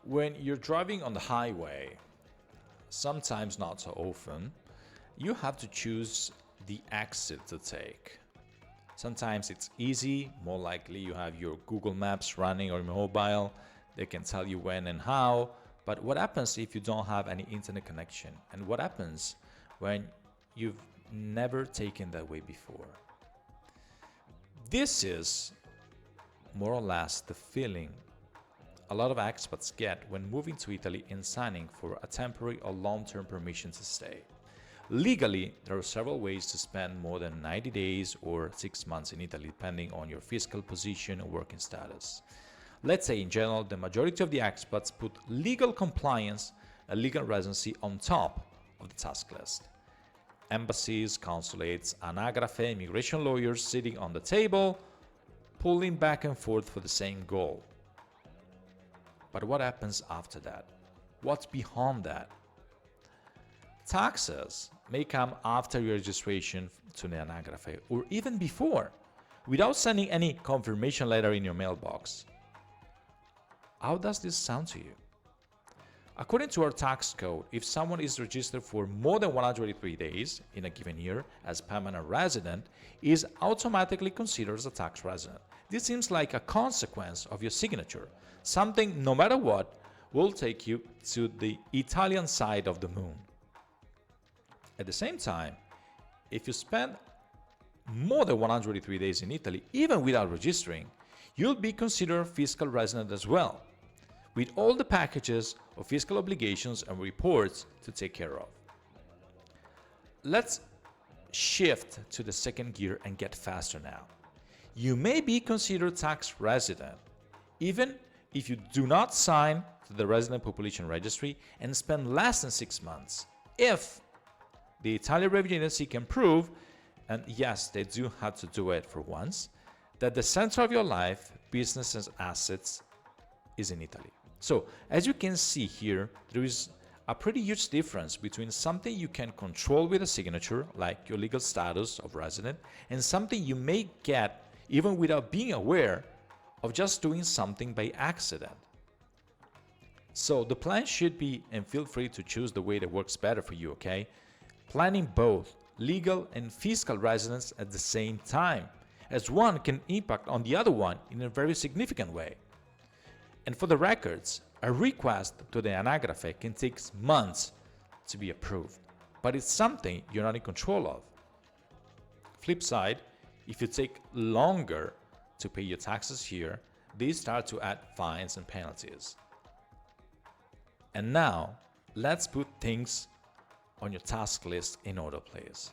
When you're driving on the highway, sometimes not so often, you have to choose the exit to take. Sometimes it's easy, more likely you have your Google Maps running or mobile, they can tell you when and how, but what happens if you don't have any internet connection? And what happens when you've never taken that way before? This is more or less the feeling a lot of expats get when moving to Italy and signing for a temporary or long-term permission to stay. Legally, there are several ways to spend more than 90 days or 6 months in Italy depending on your fiscal position or working status. Let's say in general, the majority of the expats put legal compliance and legal residency on top of the task list. Embassies, consulates, Anagrafe, immigration lawyers sitting on the table, pulling back and forth for the same goal. But what happens after that? What's beyond that? Taxes may come after your registration to the Anagrafe or even before, without sending any confirmation letter in your mailbox. How does this sound to you? According to our tax code, if someone is registered for more than 183 days in a given year as permanent resident, he is automatically considered as a tax resident. This seems like a consequence of your signature, something, no matter what, will take you to the Italian side of the moon. At the same time, if you spend more than 183 days in Italy, even without registering, you'll be considered a fiscal resident as well, with all the packages of fiscal obligations and reports to take care of. Let's shift to the second gear and get faster now. You may be considered tax resident, even if you do not sign to the resident population registry and spend less than 6 months, if the Italian Revenue Agency can prove, and yes, they do have to do it for once, that the center of your life, business and assets is in Italy. So, as you can see here, there is a pretty huge difference between something you can control with a signature, like your legal status of resident, and something you may get even without being aware of just doing something by accident. So the plan should be, and feel free to choose the way that works better for you, okay? Planning both legal and fiscal residence at the same time, as one can impact on the other one in a very significant way. And for the records, a request to the Anagrafe can take months to be approved, but it's something you're not in control of. Flip side, if you take longer to pay your taxes here, they start to add fines and penalties. And now, let's put things on your task list in order, please.